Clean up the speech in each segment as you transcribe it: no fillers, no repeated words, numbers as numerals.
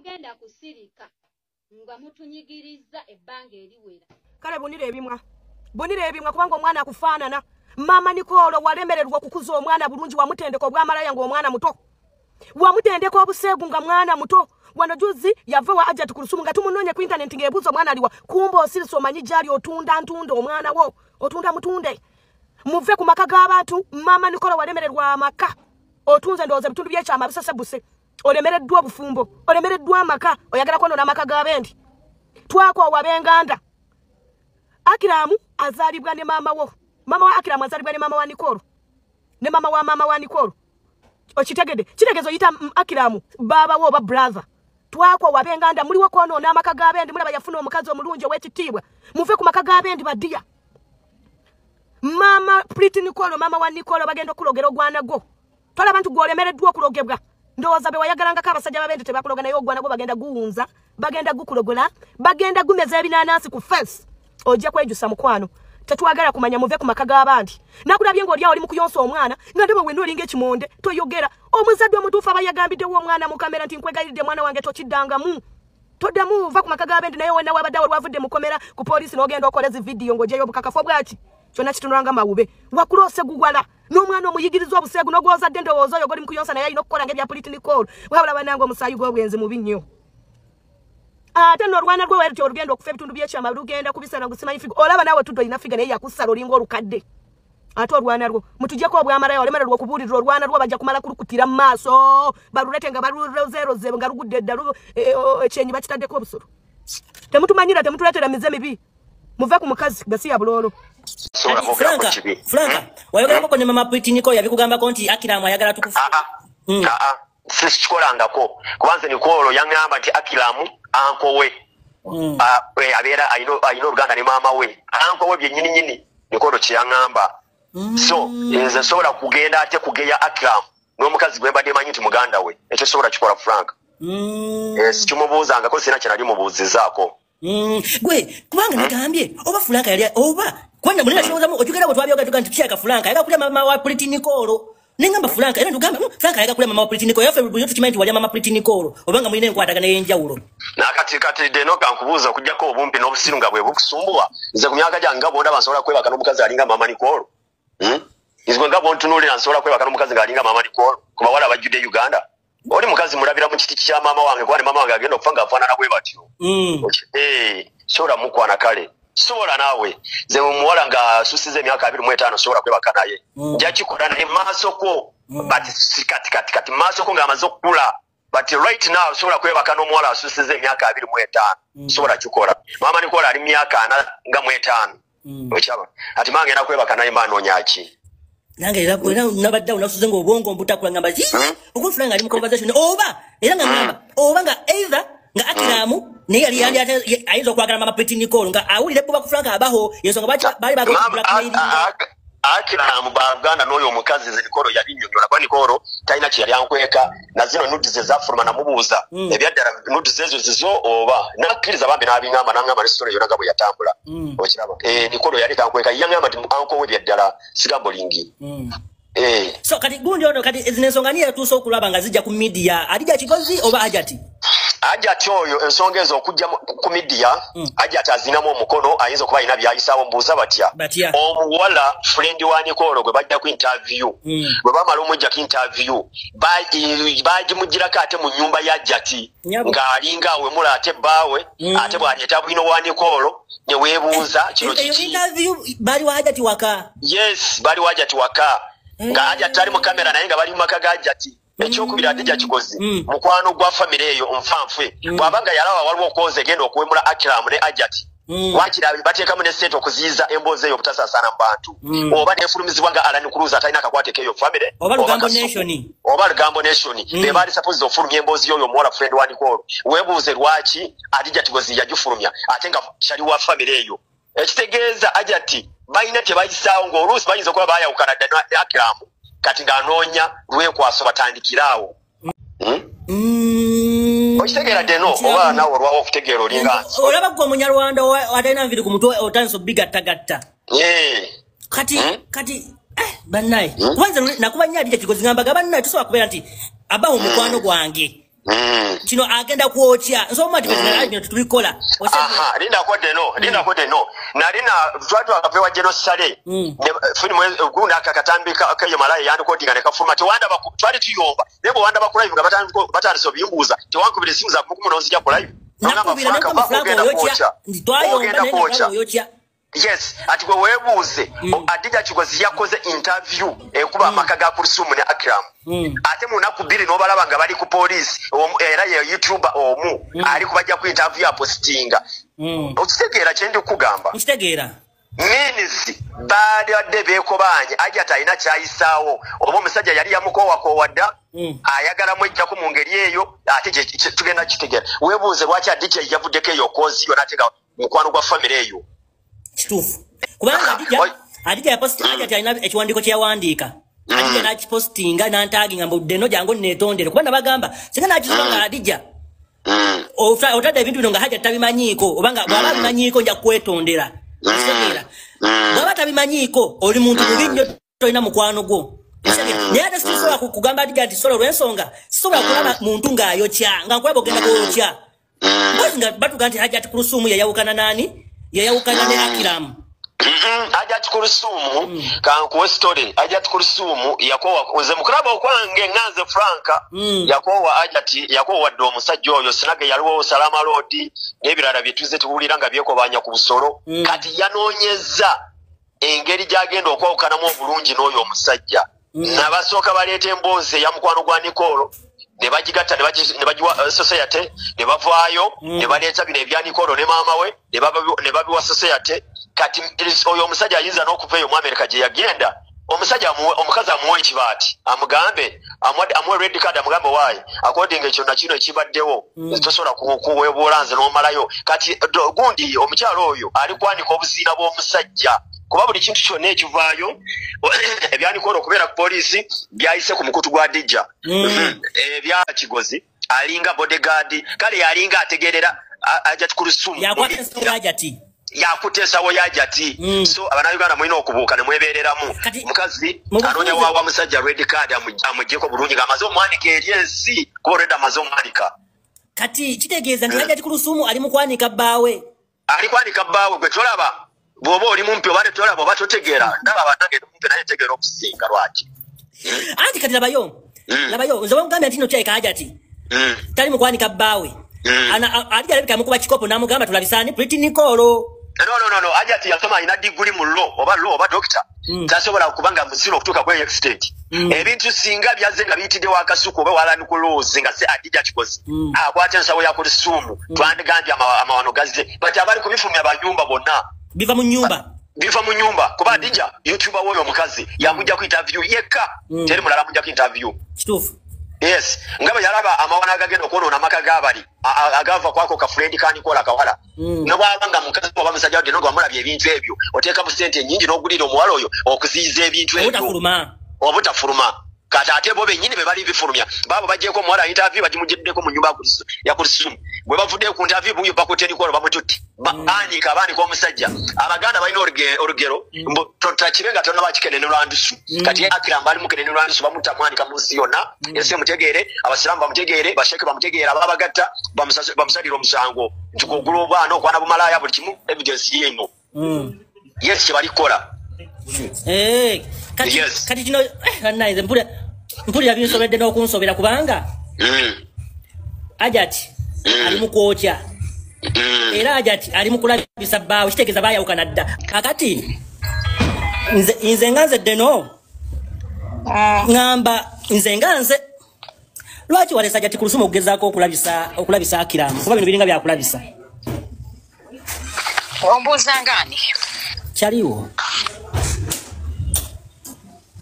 tugenda kusirika nga mutunyigiriza ebbanga eriwera. Kale bonire ebimwa kubanga omwana akufaanana. Mama Nikolo walemererwa kukuza omwana bulungi wamutendeka obwamalaya nga omwana muto. Wamutendeka obusegu nga mwana muto. Wano juzi yava wa Dr Kuluthum nga tumunonye ku internet ngebuzo omwana aliwa kumba osiriso omanyi jali otunda ntunda omwana wo otunda mutunde. Muve ku maka g'abantu. Mama Nikolo walemererwa amaka. Otunze ndoze bitundu byekyama bisesebuse. Olemereddwa obufumbo, olemereddwa amaka, oyagala kwonoona amaka g'abendi. Twako wabenganda. Acram azalibwa ne mama wo. Mama wa Acram azalibwa ne mama wa Nikolo. Ne mama wa Nikolo. Okitegede. Kitegezo yita Acram baba wo ba brother. Twako wabenganda muliwo kwonoona amaka g'abendi mulaba yafuna omukazi omulungi ow'ekitiibwa. Muve ku maka g'abendi badiya. Mama Pretty Nikolo, mama wa Nikolo bagenda okulogera ogwana go. Tola abantu gwolemereddwa okulogebwa. Ndoza be wayagalanga kabasajja babende tebakuloga nayo ogwana go bagenda guunza, bagenda gukulogola, bagenda gumeza ebinanasi ku face. Ojja kwejusa mukwano. Tetwagala kumanya muve ku maka g'abandi. Nakulabye ngo oli mu kuyonsa omwana, nga ndebe wendo linga ekimonde, toyogera. Omuzadde omutuufu abayagambidde wo omwana mu kamera nti nkwegayiride mwana wange tokiddangamu. Toddamu uva ku maka g'abandi naye wonna wabaddawo lwavudde mu komera ku poliisi n'ogenda okoleza video ng'ojeyo obukakafu bwaki. Kyonna kitunulanga mawube. Wakulose gugwala. N'omwana omuyigiriza obusegu n'ogwozadde ndowooza oyo goli mu kuyonsa naye alina okukola ng'ebya Pretty Nikolo. Wabula bannange omusaayi gw'obwenzi mubi nnyo. Ate n'olwana rwe wali olugenda okufa ebitundu by'ekyama lugenda kubisala gusimanyi figo. Olaba naawe tuddo olina figa naye yakusala olinga olukadde. Ate olwana rwo mutujjeko obwamalaya olemererwa okubuulirira olwana rwo bajja kumala kulukutira mu maaso. Balulete nga baluzeroze nga lugudde eddalu ekyenyi bakitaddeko obusolo. Temutumanyira temutuleetera mize mibi. Muve ku mukazi gasi ya bulolo. Franka, wayogera ko ne mama Pretty Nikolo yabikugamba ko nti Acram ayagala tukufa. Sisi kikolangako. Kubanze Nikolo yangamba nti Acram anko we. Abeera ayino Uganda ne mama we. Anko we byennyini Nikolo kyangamba. So, nze sobola kugenda ate kugeya Acram n'omukazi gwe mbadde manyi nti muganda we. Ekyo sobola kikola Franka. Sikimubuuzanga ko sina kinali mubuuzizaako. Gwe kubanga nagambye oba Franka yali oba kwanda mulina kyozamu ojugera bwe twabyoga tuga nti kyaka Franka yaga kulya mama wa Pretty Nikolo nengamba Franka era ndugamba Franka yaga kulya mama wa Pretty Nikolo yafe bwe tukimanyi wali mama Pretty Nikolo obanga mulina enkwataga n'enjawulo nakati deno kankubuuza kujjako obumpi n'obusirunga bwe bukusumbuwa nze ku myaka gyange bonda bansobola kwebaka n'omukazi alinga mama Nikolo izwe nga bontunulira nsobola kwebaka n'omukazi alinga mama Nikolo kuba wala abajjudde Uganda oli mukazi mulabira mu kiti kya mama wange kwani mama wange agenda okufa nga afaanana bwe batyo sobola mukwana kale sobola naawe ze muwala nga asusize emyaka 25 sobola kwebaka naye njakikola naye maaso ko but kati maaso ko nga amaze okukula but right now sobola kwebaka n'omuwala asusize emyaka 25 sobola kikola mama Nikolo ali myaka 4 nga 5 okyaba ati mange na kwebaka naye manoonya ki nange era nabadde unasuze ngo obwongo mbutakula ngamba uko Franka ali mu conversation oba era ngamba oba nga either nga Acram ne yali ayizo kwagala mama Pretty Nikolo nga awulire kuba ku Franka abaho yeso nga bali bago blackmail Acram baganda n'oyo omukazi ze Nikolo yali nnyonnyola kwa Nikolo talina kye yali ankweka na zino nudize zafuluma namubuuza ebyaddala nudize ezo zizo oba nakkiriza bambi n'abingamba n'angamba n'esitole yonna nga bwe yatambula okiraba Nikolo yali kankweka yangamba nti anko we byaddala sigambolingi so kati gundi ono kati ezinensonga niye yatuusa okulaba nga zijja ku media alija kigozi oba ajati ajati oyo ensonga ezo okujja ku media ajati azinamu omukono ayinza okuba alina byayisaawo mbuuza batya omuwala friend wa Nikolo gwe bajja ku interview bwe bamala omujja ku interview bagimugirako ate mu nnyumba ya ajati ng'alinga awe mula ate baawe ate bw'aleeta bwino wa Nikolo ne weebuuza kino kiki interview bali wa ajati waka yes bali wa ajati waka nga ajati ali mu kamera naye nga bali mu maka ga ajati ekyokubiri ate jakikozi mukwano gwa family eyo onfanfe bwabanga yalawa waliwo okoze genda okuwemula Acram ne ajati wakira bateekamu ne sente okuziyiza emboozi eyo obutasaasana mu bantu oba nefulumizibwa nga Alani Kuluza atalina akakwateko eyo family oba Lugambo Nation be baali suppose ofulumya emboozi yoyo omuwala friend wa Nikolo weebuuze lwaki ate jatigozi yagifulumya ate nga kyali wa family eyo ekitegeeza ajati balina tebayisaawo ng'oluusi bayinza okuba baayawukana dda ne Acram kati ng'anoonya lwekwaso batandikiraawo okitegeera deno oba naawe olwawo okutegeera olinga nti olaba gwe omunyarwanda atalina nviri ku mutwe otandisa obigattagatta kati bannaye kubanza nakuba nnyo alija kigozi ngamba ga bannaye tusobola kubeera nti abawo omukwano gwange Kino agenda kuocha. Nsoma tibezina tubikola. Aha, linda kode no. Nalina twatu akapewa General Sale. Funi gunda akakatambika akayo malaya yandi kodinga ne kafuma twanda twali tuyomba. Nebo wanda bakula ivuga bataliso biyumbuza. Tewankubira simu za kumu nozija ku live. Nakubira nakugenda kuocha. Nditwayomba yocha. Yes, ati gwe webuuze Adija Kigozi yakoze interview kuba amakaga Kuluthum ne Acram. Ate munaku biri no balaba nga bali ku police era ye YouTuber omu ali kubajja ku interview ya postinga. Okitegeera kyendi kugamba. Nkitegeera. Ninizi baada adde bekobanye ajja talina kyayisaawo oba omusajja yali yamukowa wadda ayagala mwejja ku mu ngeri eyo ate tugenda kitegeera. Webuuze lwaki Adija yavuddeko eyo kozi yo natega mukwano gwa family eyo. Kitufu. Kubanga Adija yaposti ajja alina ekiwandiiko kye yawandiika. Adija n'akipostinga n'antaginga Mbu Deno jangu neetondere. Kubanga bagamba singa n'akisoma Adija. Otadde ebintu bino nga Hajja tabimanyiiko obanga bw'aba bimanyiiko nja kwetondera. Kiseera. Bw'aba tabimanyiiko oli muntu mubi nnyo tolina mukwano gwo. Naye ate sisobola kugamba Adija nti solo lw'ensonga sisobola kulaba muntu ng'ayokya nga nkulaba ogenda kwokya. Mpozi nga batuga nti Hajja Kuluthum yayawukana nani? Yayawukana ne Acram. Hajja Kuluthum kankuwe story. Hajja Kuluthum yakoowa nze mukulaba okwange nganze Franka yakoowa yakoowa ddo omusajja oyo sinage yaliwo Salama Road n'ebirala byetuze tuwulira nga byekobanya ku busolo kati yanoonyeza engeri gyagenda okwawukanamu obulungi n'oyo omusajja n'abasooka baleeta emboozi ya mukwano gwa Nicole ne bagigatta ne bagiwa society ne bavaayo ne baleeta bino ebya Nicole ne maama we ne babiwa society kati oyo omusajja ayinza n'okuva eyo mu America gye yagenda omusajja omukazi amuwa ekibaati amugambe amuwe red card amugambe waayi according ekyo na kino ekibaddewo tosobola kuweebuulanze n'omalayo kati gundi omukyalo oyo ali kwanika obuziina bw'omusajja kuba buli kintu kyonna ekivaayo ebyanikora okubeera ku poliisi byayise ku mukutu gwa Adija ebya Kigozi alinga bodyguard kale yalinga ategerera Hajja Kuluthum yakuteesawo yajati so abanauganda mulina okubuuka ne mwebeereramu mukazi anoonya waawa musajja red card amuggyeko bulungi ng'amaze omwanika eri ensi kuba olwedda amaze omwanika kati kitegeeza nti Hajja Kuluthum ali mu kwanika bbaawe gwe tolaba bw'oba oli mumpi oba tetolaba oba totegeera ndaba abanange mumpi naye tegeera okusinga lwaki anti kati labayo nze wamugambye nti nokyayika Hajjati tali mu kwanika bbaawe Adija alabika yamukuba kikopo n'amugamba tulabisaani Pretty Nicole. No. Hajjati yasoma alina diguli mu law oba doctor. Tasobola kubanga muziro okutuuka ku extent. Ebintu singa byaze nga biyitiddewo akasuku oba walani kuloozi nga se Adija Kigozi. Akwata ensawo ya Kuluthum twandegambye amawano gazze. But abali kubifumya banyumba bonna. Biva mu nyumba. Kuba Adija YouTuber woyo omukazi yamujja ku interview yekka. Teri mulala mujja ku interview. Kituufu. Yes, ngaba yalaba amawana agagenda okwona amaka gabali agava kwako ka friend kani kola kawala nobanga mukazi oba musajja wadde nogo amulabye ebintu ebyo oteeka mu sente nyingi n'ogulira omuwala oyo okuziyiza ebintu ebyo obutafuluma kati ate bo bennyini be bali bifulumya baabo bagyeko omuwala interview bagimugiddeko mu nyumba ya Kuluthum bwe bavudde ku interview buyo bakuteni kola bamututti baanika abanika omusajja abaganda balina olugero totakirenga tonna bakikenene lwandusu kati Acram bali mukenene lwandusu bamutta mwanika mu nsi yonna ensi emutegeere abasiraamu bamutegeere basheke bamutegeere ababagatta bamusalira omusango nti kugula obwana okwana bumalaaya buli kimu evidence yeno yes kyebalikola kati kino naize mpulira binsobedde n'okunsobera kubanga Hajjati ali mu kwokya era Hajjati ali mu kulabisa bbaawe kitegeeza baayawukana dda kakati nze nga nze Deno ngamba nze nga nze lwaki walesa Hajjati Kuluthum okugezaako okulabisa Acram kuba bino biringa byakulabisa ombuuza ngani kyaliwo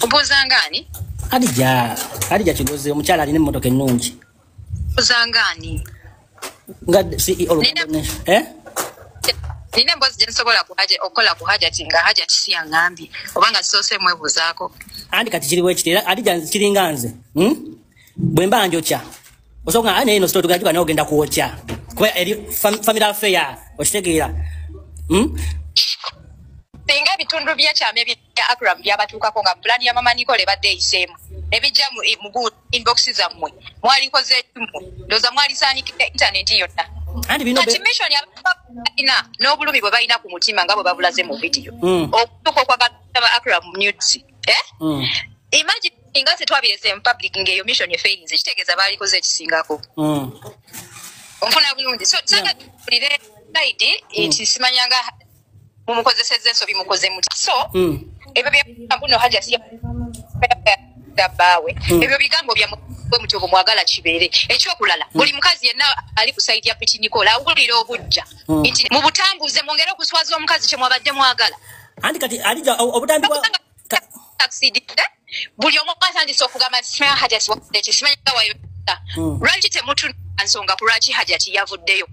ombuuza ngani Adija Kigozi omukyala alina emmotoka ennungi ombuuza ngani nga CEO nina emboozi gye nsobola okukola ku Hajjati nga Hajjati si yaŋŋambye oba nga kisoose mwebuuzaako andi kati kiriwo ekiti era Adija kiringa nze bwe mba njokya osobola naye eno sitotugajika naye ogenda kwokya kuba eri family affair okitegeera singa ebitundu byekyama ebya Acram byabatuukako nga pulaani ya mama Nicole ebadde eyiseemu ebijja mu inbox zammwe mwalikoze ndoza mwalisaanikira internet yonna kati mission ina n'obulumi bwe balina ku mutima nga bwe babulaze mu video okutuuka kwa ba Acram news imagine nga tetwabirese mu public ng'eyo mission efailinze kitegeeza balikoze ekisingako onfuna bulungi so sanga tulire side ekisimanyanga mumukozeseze ensobi mukoze muti so ebyo byambuno haja siya baawe ebyo bigambo bya mwe mutobo mwagala kibeere ekyokulala buli mukazi yenna ali ku side ya Piti Nicola awulira obujja nti mu butambuze mwongera okuswaza omukazi kye mwabadde mwagala andi kati alija obutambi bwa accident buli omu atandise okugamba simanya hajati wadde simanya wayo lwaki temutu ansonga kulwaki hajati yavuddeyo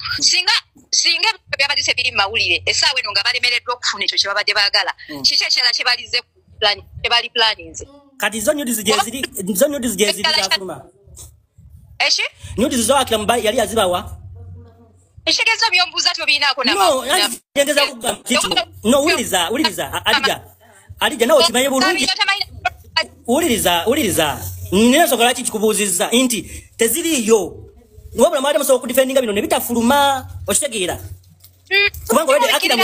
singa byabadde biri mawulire essaawa eno nga balemereddwa okufuna ekyo kye babadde baagala kiki ekirala kye balize tebali plannings kati zo nyudizi jeziri zafuluma eshi nyudizi zo Acram yali azibawa ekitegeeza byombuuza tobinaako nageza kugamba kiti no uliriza alija nawe okimanyi bulungi uliriza nenasokola ki kikubuuzizza nti teziriyo wabula mwali musobola okudifendinga bino ne bitafuluma okitegeera kubanga olwedde Acram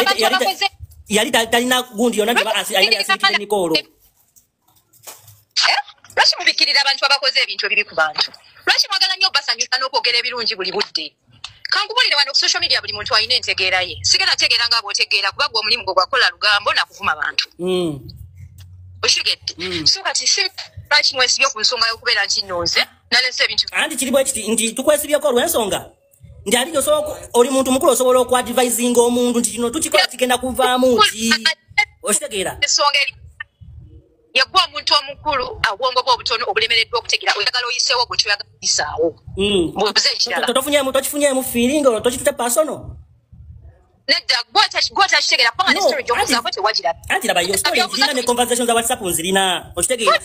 yali talina gundi yonna alina yasirikire Nicolo lwaki mubikirira abantu abakoze ebintu ebiri ku bantu lwaki mwagala nnyo basanyusa n'okwogera ebirungi buli budde kankubulire wano ku social media buli muntu alina entegeera ye sigenda tegeera nga bw'otegeera kuba gwe omulimu gwe gwakola lugambo nakuvuma bantu oshigedde so kati si lwaki mwesibye ku nsonga y'okubeera nti nnonze nalese ebintu anti kiri bwe kiti nti tukwesibyeko olw'ensonga nti ali oli muntu mukulu osobola okwadvisinga omuntu nti kino tukikola kigenda kuvaamu ki okitegeera ensonga eri yagwa omuntu omukulu obwongo bwe obutono obulemereddwa okutegeera oyagala oyiseewo gwe toyagala oyisaawo bwebuze ekirala tokifunyeemu feeling olwo tokituta personal nedda gwotakitegeera kubanga ne story gy'omuzaako tewagira anti laba yo story nzirina ne conversation za WhatsApp nzirina okitegeera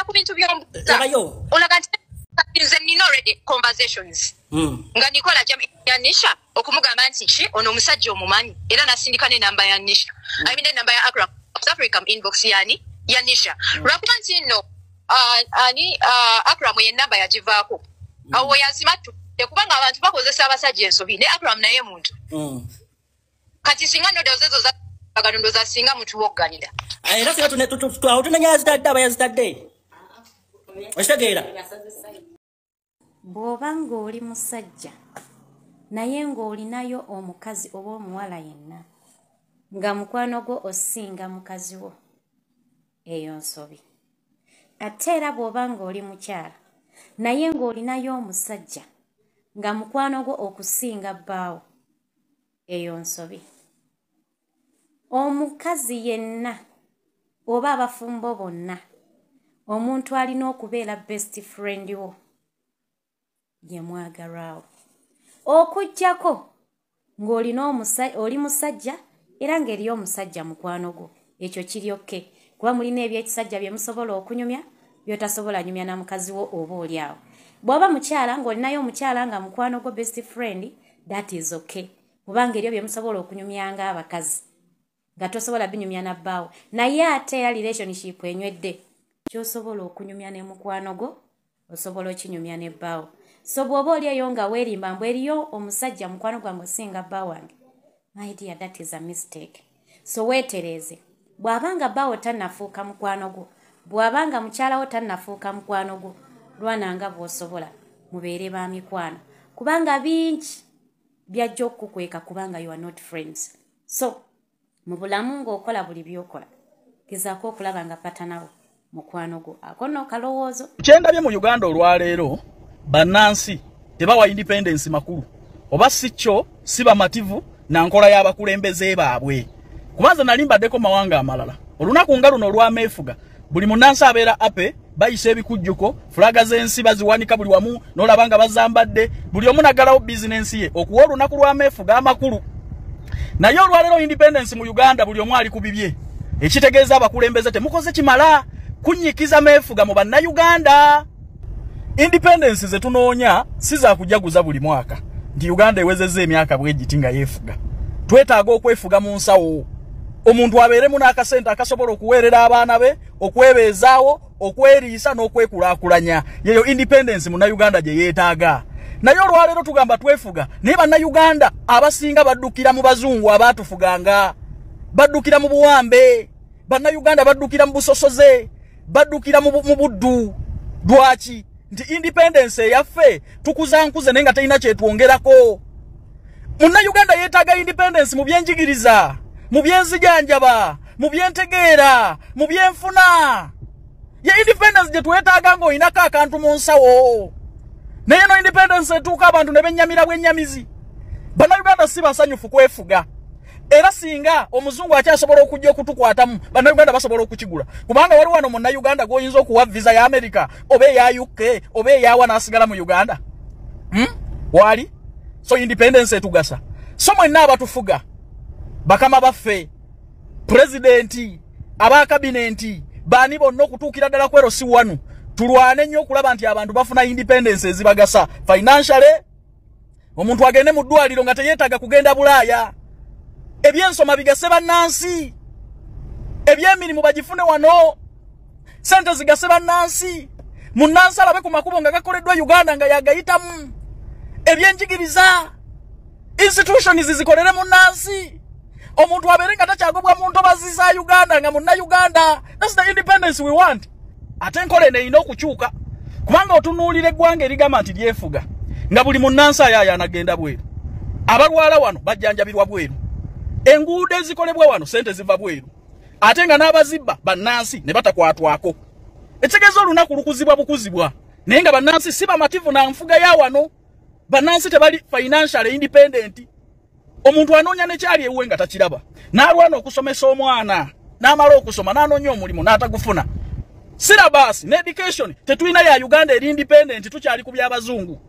ku bintu by'ombuuza laba yo olaga nti nze nina already conversations nga Nicola ya Nisha okumugamba nti ki ono omusajja omumanyi era nasindika n'enamba ya Nisha I mean enamba ya Acram South Africa inbox yani ya Nisha lwakuba nti nno Acram yenamba yagivaako awo yazimatu kubanga abantu bakozesa abasajja ensobi ne Acram naye muntu kati singa ndo ezo za baganundo za singa mutu wogganira era singa tunanya yazitadde abayazitadde okitegeera bw'oba ng'oli musajja naye ng'olinayo omukazi oba omuwala yenna nga mukwano gwo osinga mukazi wo eyo nsobi ate era bw'oba ng'oli mukyala naye ng'olinayo omusajja nga mukwano gwo okusinga bbaawo eyo nsobi omukazi yenna oba abafumbo bonna omuntu alina okubeera best friend wo ye mwagalwawo okujjako ng'olina oli musajja era ng'eriyo omusajja mukwano gwo ekyo kiryokke kuba mulina ebyekisajja bye musobola okunyumya byotasobola nyumya na mukazi wo oba oli awo bw'oba mukyala ng'olinayo omukyala nga mukwano gwo best friend that is okay kubanga eryo bye musobola okunyumyanga abakazi nga tosobola binyumya na bbaawo naye ate era relationship enywedde kyosobola okunyumya ne mukwano gwo osobola okinyumya ne bbaawo so bw'oba oli eyo nga weerimba mbw eriyo omusajja mukwano gwange osinga bba wange my dear that is a mistake so weetereeze bw'abanga bbaawo tannafuuka mukwano gwo bw'abanga mukyalawo tannafuuka mukwano gwo lwananga bw'osobola mubeere ba mikwano kubanga bingi byajja okukukweka kubanga you are not friends so mu bulamu ng'okola buli by'okola gezaako okulaba nga patanawo mukwano gwo ako nno kalowoozo kyendabye mu Uganda olwaleero bannansi tebawa independence makulu oba si kyo si bamativu na nkola y'abakulembeze baabwe kubanza nali mbaddeko mawanga amalala olunaku nga luno olw'ameefuga buli munnansi abeera ape bayisa ebikujjuko fulaga z'ensi baziwanika buli wamu n'olaba nga bazambadde buli omu naggalawo bizinensi ye okuwa olunaku lw'ameefuga amakulu naye olwaleero independence mu Uganda buli omu ali ku bibye ekitegeeza abakulembeze temukoze kimala kunyikiza meefuga mu bannayuganda independence ze tunoonya si za kujaguza buli mwaka nti Uganda ewezezza emyaka bwegiti nga yeefuga twetaaga okwefuga mu nsawo omuntu abeeremu n'akasente akasobola okuweerera abaana be, okwebeezaawo, okweriisa n'okwekulaakulanya. Yeyo independence Munnayuganda gye yeetaaga. Naye olwaleero tugamba twefuga, naye Bannayuganda abasinga baddukira mu bazungu abaatufuganga, baddukira mu buwambe. Bannayuganda baddukira mu busosoze, baddukira mu buddu. Lwaki? Nti independence yaffe tukuzankuze naye nga terina kyetwongerako. Munnayuganda yeetaaga independence mu byenjigiriza, mu byenzijanjaba, mu byentegeera, mu byenfuna. Ye independence gye twetaaga ng'oyinako akantu mu nsawo. Naye no independence etuuka abantu ne bennyamira bwennyamizi. Bannayuganda si basanyufu kwefuga. Era singa omuzungu akyasobola okujja okutukwatamu, Bannayuganda basobola okukigula. Kubanga wali wano Munnayuganda g'oyinza okuwa visa ya America, oba eya UK, oba eyawa n'asigala mu Uganda. Wali? So independence etugasa. So mwenna abatufuga, bakama baffe, presidenti, aba kabinenti, bani bonna okutuukira ddala kwero si wanu. Tulwane nnyo okulaba nti abantu bafuna independence ezibagasa. Financially, omuntu agende mu ddwaliro nga teyeetaaga kugenda Bulaaya. Ebyensoma bigase bannansi. Ebyemirimu bagifune wano. Sente zigase bannansi. Munnansi alabe ku makubo nga gakoleddwa Uganda nga yagayitamu. Ebyenjigiriza. Institutions zizikolere munnansi. Omuntu abeere nga takyagobwa mu ntobazi za Uganda nga Munnayuganda. That's the independence we want. Ate enkole neeyina okukyuka. Kubanga otunuulira eggwanga erigamba nti lyefuga. Nga buli munnansi ayaayo anagenda bweru. Abalwala wano bajjanjabirwa bweru. Enguudo ezikolebwa wano sente ziva bweru. Ate nga n'abazibba bannansi ne batakwatwako. Ekitegeeza olunaku lukuzibwa bukuzibwa. Naye nga bannansi si bamativu na nfuga ya wano. Bannansi tebali financially independent. Omuntu anoonya nekyali ewuwe nga takiraba. N'alwana okusomesa omwana. N'amala okusoma n'anoonya omulimu n'atagufuna. Syllabus ne education tetulina ya Uganda eri independent, tukyali ku by'abazungu.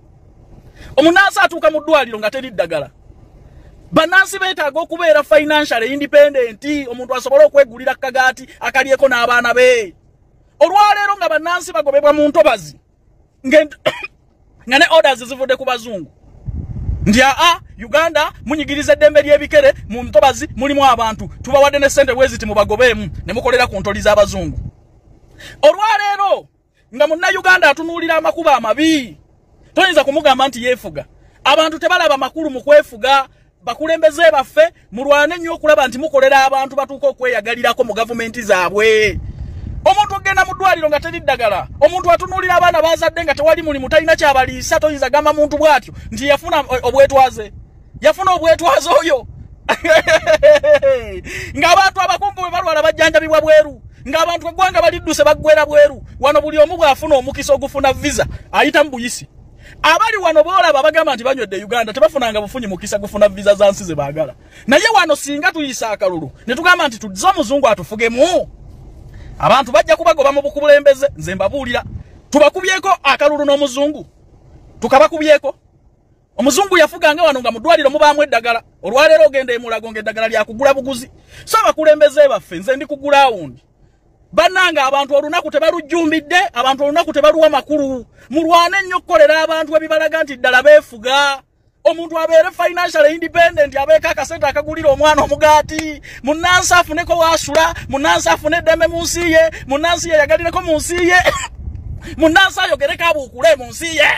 Omunnansi atuuka mu ddwaliro nga teri ddagala. Bannansi beetaaga okubeera financially independent, omuntu asobola okwegulira kagaati akalyeko n'abaana be. Olwaleero nga bannansi bagobebwa mu ntobazi nga ne orders zivudde ku bazungu. Ndi Uganda munyigiriza eddembe ly'ebikere mu ntobazi mulimu abantu, tubawadde ne ssente bweziti mubagobeemu ne mukolera ku ntoli z'abazungu. Olwaleero nga Munnayuganda atunuulira amakuba amabi, toyinza kumugamba nti yeefuga. Abantu tebalaba makulu mu kwefuga. Bakulembeze baffe mulwane nnyo okulaba nti mukolera abantu batuuka okweyagalirako mu gavumenti zaabwe. Omuntu ogenda mu ddwaliro nga teri ddagala, omuntu atunuulira abaana bazadde nga tewali mulimu, talina kyabaliisa, toyinza gamba muntu bw'atyo nti yafuna obwetwaze. Yafuna obwetwaze oyo. Ng'abantu abakungu bwe balwala bajjanjabibwa bweru. Ng'abantu eggwanga balidduse baggwera bweru. Wano buli omu bw'afuna omukisa ogufuna visa ayita mu buyisi. Abali wano boolaba bagamba nti banywedde Uganda tebafunanga bufunyi mukisa gufuna visa za nsi ze baagala. Naye wano singa tuyisa akalulu ne tugamba nti tuzze omuzungu atufugemu, abantu bajja kubagoba mu bukulembeze. Nze mbabuulira, tubakubyeko akalulu n'omuzungu, tukabakubyeko. Omuzungu yafuganga wano nga mu ddwaliro mubaamu eddagala. Olwaleero ogenda emulago ng'eddagala lya kugula buguzi. So abakulembeze baffe nze ndi ku gulawundi. Bannanga abantu olunaku tebalujjumbidde, abantu olunaku tebaluwa makulu. Mulwane nnyo okukolera abantu ebibalaga nti ddala beefuga. Omuntu abeere financially independent, abeeko akasente akagulira omwana omugaati. Munnansi afuneko waasula, munnansi afune eddembe mu nsi ye, munnansi yeyagalireko mu nsi ye, munnansi ayogereko abuukule mu nsi ye.